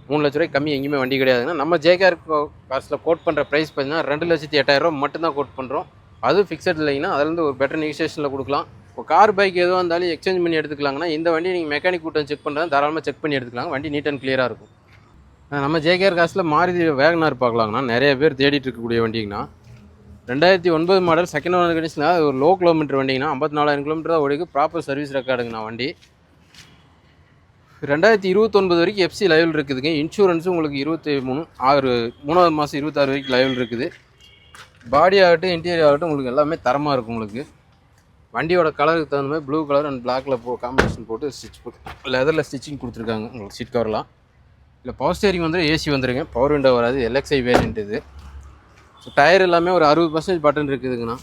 3 லட்ச ரூபாய்க்கு கம்மி எங்கேயுமே வண்டி கிடையாதுங்க. நம்ம ஜேகேஆர் காசில் கோட் பண்ணுற ப்ரைஸ் பார்த்தீங்கன்னா 2,08,000 மட்டும்தான் கோட் பண்ணுறோம். அது ஃபிக்ஸட் இல்லைங்கன்னா அதுலேருந்து ஒரு பெட்டர் நெகோசியேஷனில் கொடுக்கலாம். இப்போ கார் பைக் எதுவாக இருந்தாலும் எக்ஸ்சேஞ்ச் பண்ணி எடுத்துக்கலாங்கன்னா இந்த வண்டி நீங்கள் மெக்கானிக் கூட்டம் செக் பண்ணுறது தாராளமாக செக் பண்ணி எடுத்துக்கலாம். வண்டி நீட் அண்ட் கிளியராக இருக்கும். நம்ம ஜேகேஆர் காசில் மாருதி வேகனார் பார்க்கலாங்கண்ணா. நிறைய பேர் தேடிட்டு இருக்கக்கூடிய வண்டிங்கண்ணா. 2009 மாடல் செகண்ட் ஓனர் கண்டிஷனில் ஒரு லோ கிலோமீட்டர் வண்டிங்கன்னா 54,000 கிலோமீட்டர் தான் ஓடிக்கு. ப்ராப்பர் சர்வீஸ் ரெக்கார்டுங்கண்ணா வண்டி. 2029 வரைக்கும் எஃப்சி லைவில் இருக்குதுங்க. இன்சூரன்ஸு உங்களுக்கு 3ஆவது மாதம் 26 வரைக்கும் லைவில் இருக்குது. பாடி ஆகட்டும் இன்டீரியர் ஆகட்டும் உங்களுக்கு எல்லாமே தரமாக இருக்கும். உங்களுக்கு வண்டியோட கலருக்கு தகுந்த மாதிரி ப்ளூ கலர் அண்ட் பிளாக்ல காம்பினேஷன் போட்டு லெதரில் ஸ்டிச்சிங் கொடுத்துருக்காங்க. உங்களுக்கு சீட் கவர்லாம் இல்லை. பவர் ஸ்டீரிங் வந்து ஏசி வந்துருங்க. பவர் விண்டோ வராது. எல்எக்ஸ்ஐ வேரியண்ட் இது. ஸோ டயர் எல்லாமே ஒரு 60% பட்டன் இருக்குதுங்கண்ணா.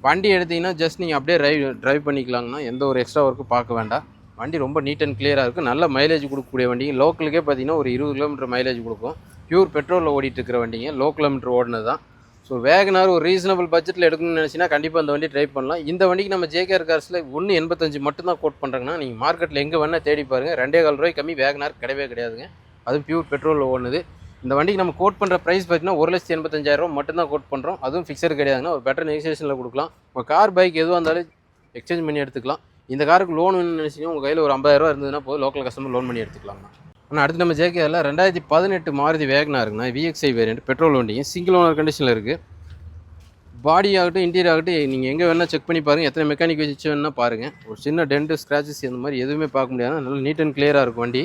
வண்டி எடுத்திங்கன்னா ஜஸ்ட் நீங்கள் அப்படியே ட்ரைவ் பண்ணிக்கலாங்கண்ணா. எந்த ஒரு எக்ஸ்ட்ரா ஒர்க்கும் பார்க்க வேண்டாம். வண்டி ரொம்ப நீட் அண்ட் கிளியராக இருக்குது. நல்ல மைலேஜ் கொடுக்கக்கூடிய வண்டி. லோக்கலுக்கே பார்த்தீங்கன்னா ஒரு 20 கிலோமீட்டர் மைலேஜ் கொடுக்கும். பியூர் பெட்ரோலில் ஓடிட்டு இருக்கிற வண்டிங்க. லோ கிலோமீட்டர் ஓடினது தான். ஸோ வேகனார் ஒரு ரீசனபிள் பட்ஜெட்டில் எடுக்கணும்னு நினச்சின்னா கண்டிப்பாக அந்த வண்டி ட்ரை பண்ணலாம். இந்த வண்டிக்கு நம்ம ஜேகேஆர் கார்ஸில் 1,85 மட்டும்தான் கோட் பண்ணுறாங்கன்னா நீங்கள் மார்க்கெட்டில் எங்கே வேணால் தேடி பாருங்கள். 2,15 ரூபாய் கம்மி வேகனார் கிடையவே கிடையாதுங்க. அதுவும் பியூர் பெட்ரோலில் ஓடுனது. இந்த வண்டிக்கு நம்ம கோட் பண்ணுற ப்ரைஸ் பார்த்தீங்கன்னா 1,85,000 மட்டும்தான் கோட் பண்ணுறோம். அதுவும் ஃபிக்ஸட் கிடையாதுங்கன்னா ஒரு பெட்டர் நெகோசியேஷனில் கொடுக்கலாம். உங்கள் கார் பைக் எதுவாக இருந்தாலும் எக்ஸ்சேஞ்ச் பண்ணி எடுத்துக்கலாம். இந்த காருக்கு லோன் வேணும்னு நினச்சிங்கன்னா உங்கள் கையில் ஒரு 50,000 இருந்ததுன்னா போதும். லோக்கல் கஸ்டமர் லோன் பண்ணி எடுத்துக்கலாம்ண்ணா. ஆனால் அடுத்து நம்ம ஜேகேஆரில் 2018 மாருதி வேகனாருங்கண்ணா. விஎக்ஸ்ஐ வேரியண்ட் பெட்ரோல் வண்டிங்க. சிங்கிள் ஓனர் கண்டிஷனில் இருக்குது. பாடி ஆகட்டும் இன்டீரியர் ஆகட்டும் நீங்கள் எங்கே வேணால் செக் பண்ணி பாருங்கள். எத்தனை மெக்கானிக் வச்சு வேணால் பாருங்கள். ஒரு சின்ன டென்ட்டு ஸ்க்ராச்சஸ் இந்த மாதிரி எதுவுமே பார்க்க முடியாது. நல்லா நீட் அண்ட் கிளியராக இருக்கும் வண்டி.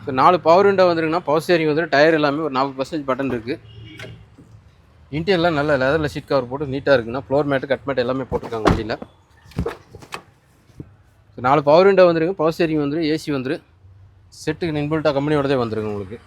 ஸோ 4 பவர் விண்டோ வந்துருங்கன்னா பவர் ஸ்டீரிங் வந்துடும். டயர் எல்லாமே ஒரு 40% பட்டன் இருக்குது. இன்டீரியர்லாம் நல்ல லெதரில் ஷீட் கவர் போட்டு நீட்டாக இருக்குன்னா. ஃப்ளோர் மேட்டு கட் மேட் எல்லாமே போட்டிருக்காங்க வண்டியில். ஸோ 4 பவர் விண்டோ வந்துருங்க. பவர் ஸ்டீரிங் வந்துடும். ஏசி வந்துடும். செட்டுக்கு இன்பில்ட்டாக கம்பெனியோடதே வந்துருங்க உங்களுக்கு.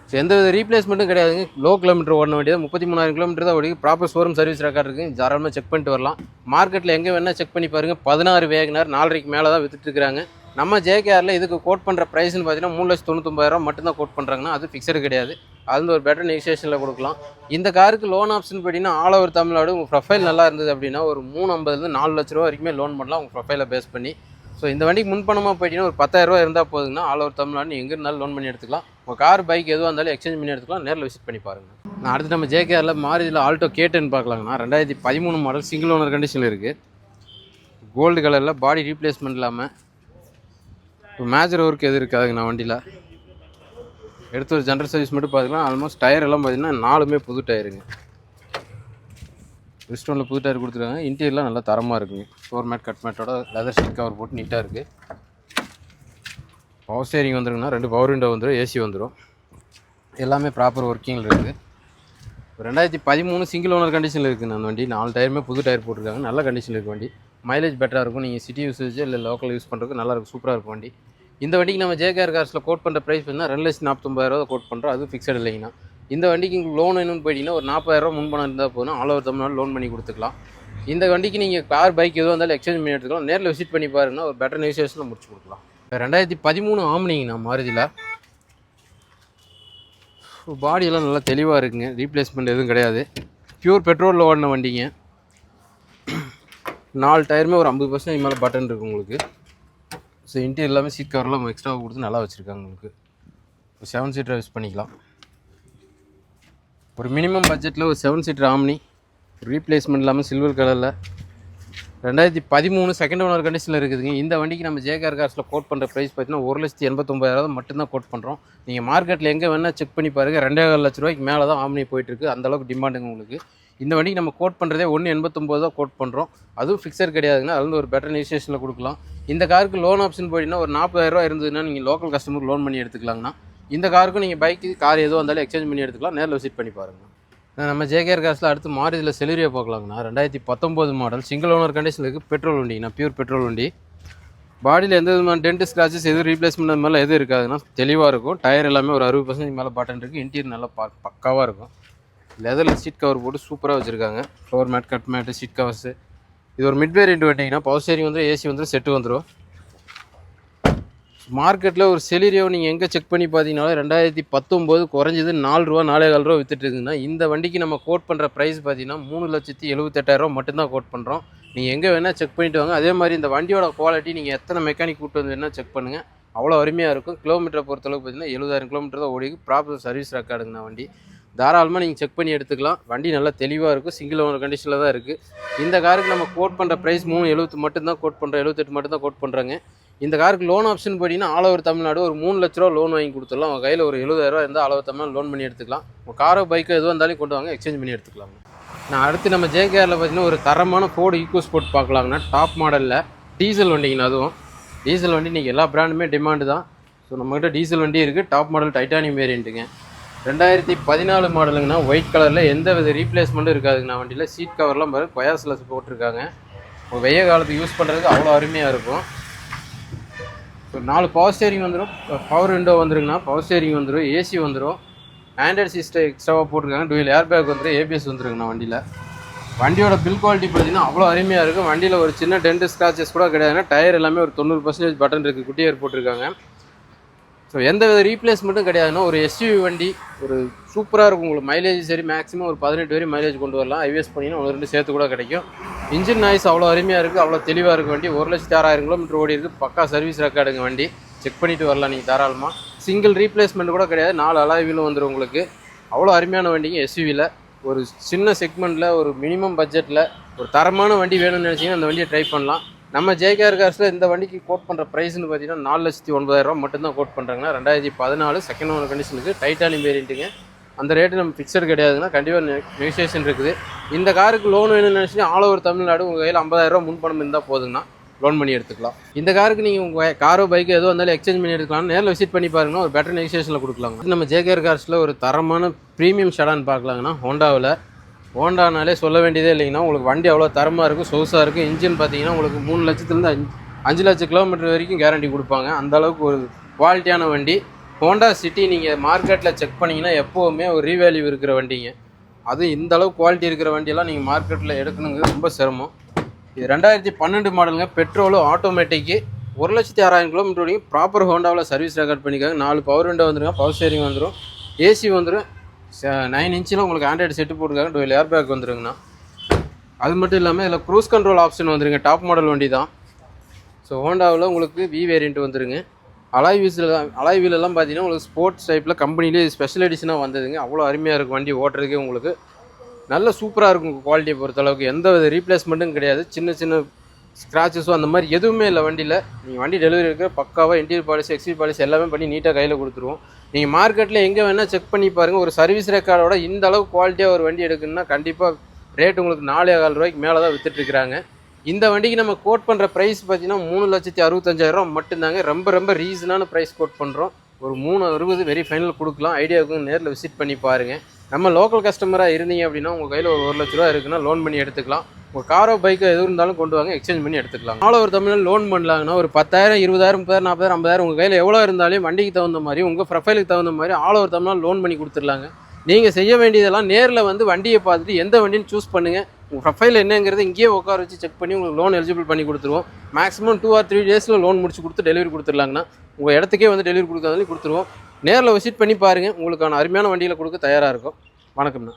ஸோ எந்த வித ரீப்ளேஸ்மெண்ட்டும் கிடையாதுங்க. லோ கிலோமீட்டர் ஓடின வண்டி தான். 33,000 கிலோமீட்டர் தான் ஓடி. ப்ராப்பர் ஷோரூம் சர்வீஸ் ரெக்கார்ட் இருக்குது. தாராளமாக செக் பண்ணிட்டு வரலாம். மார்க்கெட்டில் எங்கே வேணால் செக் பண்ணி பாருங்கள். 16 வேகனார் 4,500 மேலே தான் விற்றுட்டுருக்காங்க. நம்ம ஜேகேஆரில் இதுக்கு கோட் பண்ணுற ப்ரைஸ்னு பார்த்தீங்கன்னா 3,99,000 மட்டும்தான் கோட் பண்ணுறாங்கன்னா அது ஃபிக்ஸடு கிடையாது. அது ஒரு பெட்டர் நெகோசியேஷனில் கொடுக்கலாம். இந்த காருக்கு லோன் ஆப்ஷன் பார்த்தீங்கன்னா ஆல் ஓவர் தமிழ்நாடு உங்கள் ப்ரொஃபைல் நல்லா இருந்தது அப்படின்னா ஒரு 350,000 4 லட்ச ரூபா வரைக்குமே லோன் பண்ணலாம் உங்கள் ப்ரொஃபைலை பேஸ் பண்ணி. ஸோ இந்த வண்டிக்கு முன்பணமாக போயிட்டீங்கன்னா ஒரு 10,000 ரூபா இருந்தால் போதுங்கன்னா ஆல் ஓவர் தமிழ்நாடு எங்கே இருந்தாலும் லோன் பண்ணி எடுத்துக்கலாம். உங்கள் கார் பைக் எதுவாக இருந்தாலும் எக்ஸ்சேஞ்ச் பண்ணி எடுத்துக்கலாம். நேரில் விசிட் பண்ணி பாருங்கள். நான் அடுத்து நம்ம ஜேகேஆரில் மாருதியில் ஆல்டோ K10 பார்க்கலாங்கண்ணா. 2013 மாடல் சிங்கிள் ஓனர் கண்டிஷனில் இருக்குது. கோல்டு கலரில் பாடி ரீப்ளேஸ்மெண்ட் இல்லாமல் இப்போ மேஜர் ஒர்க் எது இருக்காதுங்கண்ணா வண்டியில். எடுத்து ஒரு ஜென்ரல் சர்வீஸ் மட்டும் பார்த்துக்கலாம். ஆல்மோஸ்ட் டயர் எல்லாம் பார்த்தீங்கன்னா 4மே புது டயருங்க. ரிஸ்டோனில் புது டயர் கொடுத்துருக்காங்க. இன்டீரியர்லாம் நல்லா தரமாக இருக்குங்க. ஃப்ளோர் மேட் கட் மேட்டோட லெதர் சீட் கவர் போட்டு நீட்டாக இருக்குது. பவர் ஸ்டேரிங் வந்துருங்கன்னா 2 பவர் விண்டோ வந்துடும், ஏசி வந்துடும். எல்லாமே ப்ராப்பர் ஒர்க்கிங்கில் இருக்குது. 2013 சிங்கிள் ஓனர் கண்டிஷனில் இருக்குதுங்க அந்த வண்டி. 4 டயருமே புது டயர் போட்டிருக்காங்க. நல்ல கண்டிஷனில் இருக்குது வண்டி. மைலேஜ் பெட்டராக இருக்கும். நீங்கள் சிட்டி யூசேஜ் இல்லை லோக்கல் யூஸ் பண்ணுறதுக்கு நல்லாயிருக்கும், சூப்பராக இருக்கும் வண்டி. இந்த வண்டிக்கு நம்ம ஜேகேஆர் கார்ஸில் கோட் பண்ணுற ப்ரைஸ் பார்த்தீங்கன்னா 2,49,000 கோட் பண்ணுறோம். அது ஃபிக்ஸட் இல்லைங்கண்ணா. இந்த வண்டிக்கு உங்களுக்கு லோன் வேணும்னு போயிட்டீங்கன்னா ஒரு 40,000 முன்பணம் இருந்தால் போதும், ஆல் ஓவர் தமிழ்நாடு லோன் பண்ணி கொடுத்துக்கலாம். இந்த வண்டிக்கு நீங்கள் கார் பைக் எதுவும் இருந்தாலும் எக்ஸ்சேஞ்ச் பண்ணி எடுத்துக்கலாம். நேரில் விசிட் பண்ணி பாருங்கன்னா ஒரு பெட்டர் நெகோசியேஷனில் முடிச்சு கொடுக்கலாம். 2013 ஆம்னிங்கண்ணா மாருதியில். பாடியெல்லாம் நல்லா தெளிவாக இருக்குங்க. ரீப்ளேஸ்மெண்ட் எதுவும் கிடையாது. பியூர் பெட்ரோலில் ஓடின வண்டிங்க. 4 டயருமே ஒரு 50% மேலே பட்டன் இருக்குது உங்களுக்கு. ஸோ இன்டீரியர் எல்லாமே சீட் கவர்லாம் எக்ஸ்ட்ரா கொடுத்து நல்லா வச்சுருக்காங்க உங்களுக்கு. 7 சீட்டர் யூஸ் பண்ணிக்கலாம். ஒரு மினிமம் பட்ஜெட்டில் ஒரு 7 சீட்டர் ஆம்னி ரீப்ளேஸ்மெண்ட் இல்லாமல் சில்வர் கலரில் 2013 செகண்ட் ஓனர் கண்டிஷனில் இருக்குதுங்க. இந்த வண்டிக்கு நம்ம ஜேகேஆர் கார்ஸில் கோட் பண்ணுற ப்ரைஸ் பார்த்தீங்கன்னா 1,89,000 மட்டும்தான் கோட் பண்ணுறோம். நீங்கள் மார்க்கெட்டில் எங்கே வேணால் செக் பண்ணி பாருங்கள். 2.5 லட்ச ரூபாய்க்கு மேலே தான் ஆம்னி போயிட்டுருக்கு. அந்தளவுக்கு டிமாண்டுங்க உங்களுக்கு. இந்த வண்டிக்கு நம்ம கோட் பண்ணுறதே 1,89 தான் கோட் பண்ணுறோம். அதுவும் ஃபிக்ஸர் கிடையாதுங்க. அது வந்து ஒரு பெட்டர் நெகோசியேஷனில் கொடுக்கலாம். இந்த காருக்கு லோன் ஆப்ஷன் போயிட்டீங்கன்னா ஒரு 40,000 ரூபா இருந்ததுன்னா நீங்கள் லோக்கல் கஸ்டமருக்கு லோன் பண்ணி எடுத்துக்கலாங்கண்ணா. இந்த காருக்கும் நீங்கள் பைக்கு கார் எதுவும் வந்தாலும் எக்ஸ்சேஞ்ச் பண்ணி எடுத்துக்கலாம். நேரில் விசிட் பண்ணி பாருங்கள். நம்ம ஜேகேஆர் கார்ஸில் அடுத்து மாருதியில் செலரியா பார்க்கலாங்கண்ணா. 2019 மாடல் சிங்கிள் ஓனர் கண்டிஷனில் இருக்குது. பெட்ரோல் வண்டிங்கண்ணா, பியூர் பெட்ரோல் வண்டி. பாடியில் எந்த விதமான டென்ட் ஸ்க்ராச்சஸ் எதுவும் ரீப்ளேஸ்மெண்ட் அந்த மாதிரிலாம் எதுவும் இருக்காதுன்னா தெளிவாக இருக்கும். டயர் எல்லாமே ஒரு 60% மேலே பட்டன் இருக்குது. இன்டீரியர் நல்லா பக்காவாக இருக்கும். லெதரில் சீட் கவர் போட்டு சூப்பராக வச்சுருக்காங்க. Floor mat cut mat seat covers. இது ஒரு மிட் வேரியன்ட் வண்டிங்கன்னா பவர் ஸ்டேரிங் வந்துடும், ஏசி வந்துடும், செட்டு வந்துடும். மார்க்கெட்டில் ஒரு செலிரியோ நீங்கள் எங்கே செக் பண்ணி பார்த்தீங்கன்னாலும் 2019 குறைஞ்சது 4 ரூபா 4,4 ரூபா வித்துட்டு இருக்குதுன்னா இந்த வண்டிக்கு நம்ம கோட் பண்ணுற ப்ரைஸ் பார்த்தீங்கன்னா 3,78,000 மட்டும்தான் கோட் பண்ணுறோம். நீங்கள் எங்கே வேணால் செக் பண்ணிட்டு வாங்க. அதே மாதிரி இந்த வண்டியோட குவாலிட்டி நீங்கள் எத்தனை மெக்கானிக் கூப்பிட்டு வந்து வேணால் செக் பண்ணுங்கள். அவ்வளோ அருமையாக இருக்கும். கிலோமீட்டரை பொறுத்தளவுக்கு பார்த்தீங்கன்னா 70,000 கிலோமீட்டர் தான் ஓடிக்கு. ப்ராப்பர் சர்வீஸ் ரெக்கார்டுங்கண்ணா வண்டி. தாராளமாக நீங்கள் செக் பண்ணி எடுத்துக்கலாம். வண்டி நல்லா தெளிவாக இருக்கும். சிங்கிள் ஓனர் கண்டிஷனில் தான் இருக்குது. இந்த காருக்கு நம்ம கோட் பண்ணுற ப்ரைஸ் 3,70 மட்டும்தான் கோட் பண்ணுறோம். 78 மட்டும்தான் கோட் பண்ணுறாங்க. இந்த காருக்கு லோன் ஆப்ஷன் போட்டிங்கன்னா ஆல் ஓவர் தமிழ்நாடு ஒரு 3 லட்ச ரூபா லோன் வாங்கி கொடுத்துடலாம். உங்கள் கையில் ஒரு 70,000 இருந்தால் ஆல் ஓவர் தமிழ்நாடு லோன் பண்ணி எடுத்துக்கலாம். உங்கள் காரோ பைக்கோ எதுவும் இருந்தாலும் கொண்டு வாங்க, எக்ஸ்சேஞ்ச் பண்ணி எடுத்துக்கலாம். நான் அடுத்து நம்ம ஜேகேஆரில் பார்த்தீங்கன்னா ஒரு தரமான ஃபோர்டு ஈகோஸ்போர்ட் பார்க்கலாங்கண்ணா. டாப் மாடலில் டீசல் வண்டிங்கண்ணா. அதுவும் டீசல் வண்டி நீங்கள் எல்லா பிராண்டுமே டிமாண்டு தான். ஸோ நம்மகிட்ட டீசல் வண்டி இருக்குது. டாப் மாடல் டைட்டானியம் வேரியண்ட்டுங்க. 2014 மாடலுங்கண்ணா. ஒயிட் கலரில் எந்த வித ரீப்ளேஸ்மெண்ட்டும் இருக்காதுங்கண்ணா வண்டியில். சீட் கவர்லாம் பாரு கொயாஸில் போட்டிருக்காங்க. ஒரு வெய்ய காலத்துக்கு யூஸ் பண்ணுறதுக்கு அவ்வளோ அருமையாக இருக்கும். ஸோ 4 பவர் ஸ்டேரிங் வந்துடும், பவர் விண்டோ வந்துருங்கண்ணா. பவர் ஸ்டேரிங் வந்துடும், ஏசி வந்துடும், ஆண்ட்ராய்ட் சிஸ்டம் எக்ஸ்ட்ராவாக போட்டிருக்காங்க. டூயல் ஏர் பேக் வந்துடும், ஏபிஎஸ் வந்துருங்கண்ணா வண்டியில். வண்டியோட பில் குவாலிட்டி பார்த்தீங்கன்னா அவ்வளோ அருமையாக இருக்கும். வண்டியில் ஒரு சின்ன டென்ட் ஸ்க்ராச்சஸ் கூட கிடையாதுன்னா. டயர் எல்லாமே ஒரு 90% பட்டன் இருக்குது, குட்டி ஏர் போட்டிருக்காங்க. ஸோ எந்த வித ரீப்ளேஸ்மெண்ட்டும் கிடையாதுன்னா ஒரு எஸ்யூவி வண்டி. ஒரு சூப்பராக இருக்கும். உங்களுக்கு மைலேஜ் சரி மேக்ஸிமம் ஒரு 18 வரையும் மைலேஜ் கொண்டு வரலாம். ஐவிஎஸ் பண்ணிங்கன்னா 1-2 சேர்த்து கூட கிடைக்கும். இன்ஜின் நாய்ஸ் அவ்வளோ அருமையாக இருக்குது, அவ்வளோ தெளிவாக இருக்குது வண்டி. 1,06,000 கிலோமீட்டர் ஓடி இருக்குது. பக்கா சர்வீஸ் ரெக்கார்டுங்க வண்டி. செக் பண்ணிவிட்டு வரலாம் நீங்கள் தாராளமாக. சிங்கிள் ரீப்ளேஸ்மெண்ட் கூட கிடையாது. 4 அலாய் வீலும் வந்துடும் உங்களுக்கு. அவ்வளோ அருமையான வண்டிங்க எஸ்யூவியில். ஒரு சின்ன செக்மெண்ட்டில் ஒரு மினிமம் பட்ஜெட்டில் ஒரு தரமான வண்டி வேணும்னு நினச்சிங்கன்னா அந்த வண்டியை ட்ரை பண்ணலாம். நம்ம ஜேகேஆர் கார்ஸில் இந்த வண்டிக்கு கோட் பண்ணுற ப்ரைஸ்னு பார்த்தீங்கன்னா 4,09,000 மட்டும்தான் கோட் பண்ணுறாங்கன்னா. 2014 செகண்ட் ஓனர் கண்டிஷனுக்கு டைட்டானியம் வேரியண்ட்டுங்க. அந்த ரேட்டு நம்ம ஃபிக்ஸட் கிடையாதுங்கன்னா கண்டிப்பாக நெகோசியேஷன் இருக்குது. இந்த காருக்கு லோன் வேணும்னு நினச்சிங்கன்னா ஆல் ஓவர் தமிழ்நாடு உங்கள் கையில் 50,000 முன்பணம் இருந்தால் போதுங்கன்னா லோன் பண்ணி எடுத்துக்கலாம். இந்த காருக்கு நீங்கள் உங்கள் காரோ பைக்கோ எதுவும் வந்தாலும் எக்ஸ்சேஞ்ச் பண்ணி எடுத்துக்கலாம். நேரில் விசிட் பண்ணி பாருங்கன்னா ஒரு பெட்டர் நெகோசியேஷனில் கொடுக்கலாங்க. நம்ம ஜேகேஆர் கார்ஸில் ஒரு தரமான ப்ரீமியம் ஷெடான் பார்க்கலாங்கன்னா. ஹோண்டாவில் ஹோண்டானாலே சொல்ல வேண்டியதே இல்லைங்கன்னா உங்களுக்கு வண்டி அவ்வளோ தரமாக இருக்கும், சொகுசாக இருக்கும். இன்ஜின் பார்த்தீங்கன்னா உங்களுக்கு 3 லட்சத்துலேருந்து 5 லட்சம் கிலோமீட்டர் வரைக்கும் கேரண்டி கொடுப்பாங்க. அந்தளவுக்கு ஒரு குவாலிட்டியான வண்டி. ஹோண்டா சிட்டி நீங்கள் மார்க்கெட்டில் செக் பண்ணிங்கன்னா எப்போவுமே ஒரு ரீவேல்யூ இருக்கிற வண்டிங்க. அதுவும் இந்த அளவுக்கு குவாலிட்டி இருக்கிற வண்டியெல்லாம் நீங்கள் மார்க்கெட்டில் எடுக்கணுங்கிறது ரொம்ப சிரமம். இது 2012 மாடலுங்க. பெட்ரோலும் ஆட்டோமேட்டிக்கு 1,06,000 கிலோமீட்டர் வரைக்கும் ப்ராப்பர் ஹோண்டாவில் சர்வீஸ் ரெக்கார்ட் பண்ணிக்காங்க. 4 பவர் விண்டோ வந்துருங்க, பவர் ஸ்டேரிங் வந்துடும், ஏசி வந்துடும். 9 இன்ச்சில் உங்களுக்கு ஆண்ட்ராய்டு செட்டு போட்டுருக்காங்க. டூயல் ஏர் பேக் வந்துருங்கண்ணா. அது மட்டும் இல்லாமல் இதில் க்ரூஸ் கண்ட்ரோல் ஆப்ஷன் வந்துருங்க. டாப் மாடல் வண்டி தான். ஸோ ஹோண்டாவில் உங்களுக்கு வி வேரியண்ட் வந்துருங்க. அலாய் வீலெல்லாம் பார்த்தீங்கன்னா உங்களுக்கு ஸ்போர்ட்ஸ் டைப்பில் கம்பெனிலேயே ஸ்பெஷல் எடிஷனாக வந்ததுங்க. அவ்வளோ அருமையாக இருக்கும் வண்டி ஓட்டுறதுக்கே. உங்களுக்கு நல்ல சூப்பராக இருக்கும் குவாலிட்டியை பொறுத்தளவுக்கு. எந்த வித ரீப்ளேஸ்மெண்ட்டும் கிடையாது. சின்ன சின்ன ஸ்க்ராச்சஸோ அந்த மாதிரி எதுவுமே இல்லை வண்டியில். நீங்கள் வண்டி டெலிவரி இருக்கிற பக்காவாக இன்டீரியர் பாலிசி எக்ஸ்டீரியர் பாலிசி எல்லாமே பண்ணி நீட்டாக கையில் கொடுத்துருவோம். நீங்கள் மார்க்கெட்டில் எங்கே வேணால் செக் பண்ணி பாருங்கள். ஒரு சர்வீஸ் ரெக்கார்டோட இந்த அளவு குவாலிட்டியாக ஒரு வண்டி எடுக்கணும்னா கண்டிப்பாக ரேட் உங்களுக்கு 4,15 ரூபாய்க்கு மேலே தான் விற்றுட்ருக்குறாங்க. இந்த வண்டிக்கு நம்ம கோட் பண்ணுற ப்ரைஸ் பார்த்தீங்கன்னா 3,65,000 மட்டும்தாங்க. ரொம்ப ரீசனான ப்ரைஸ் கோட் பண்ணுறோம். ஒரு 3,60 வெரி ஃபைனல் கொடுக்கலாம். ஐடியாவுக்கு நேரில் விசிட் பண்ணி பாருங்கள். நம்ம லோக்கல் கஸ்டமராக இருந்தீங்க அப்படின்னா உங்கள் கையில் ஒரு 1 லட்ச ரூபா இருக்குன்னா லோன் பண்ணி எடுத்துக்கலாம். உங்கள் காரோ பைக்கோ எது இருந்தாலும் கொண்டு வாங்க, எக்ஸ்சேஞ்ச் பண்ணி எடுத்துக்கலாம். ஆல் ஓவர் தமிழ்நாடு லோன் பண்ணலாங்கன்னா ஒரு 10,000 20,000 30,000 40,000 50,000 உங்கள் கையில் எவ்வளோ இருந்தாலும் வண்டிக்கு தகுந்த மாதிரி உங்கள் ப்ரொஃபைலுக்கு தகுந்த மாதிரி ஆல் ஓவர் தமிழ்நாடு லோன் பண்ணி கொடுத்துடலாங்க. நீங்கள் செய்ய வேண்டியதெல்லாம் நேரில் வந்து வண்டியை பார்த்துட்டு எந்த வண்டின்னு சூஸ் பண்ணுங்கள். உங்கள் ப்ரொஃபைல் என்னங்கிறது இங்கேயே உட்கார வச்சு செக் பண்ணி உங்களுக்கு லோன் எலிஜிபிள் பண்ணி கொடுத்துருவோம். மேக்ஸிமம் 2 or 3 டேஸில் லோன் முடிச்சு கொடுத்து டெலிவரி கொடுத்துடலாங்கண்ணா. உங்கள் இடத்துக்கே வந்து டெலிவரி கொடுக்காதே கொடுத்துருவோம். நேரில் விசிட் பண்ணி பாருங்கள். உங்களுக்கான அருமையான வண்டியில் கொடுக்க தயாராக இருக்கும். வணக்கம்ண்ணா.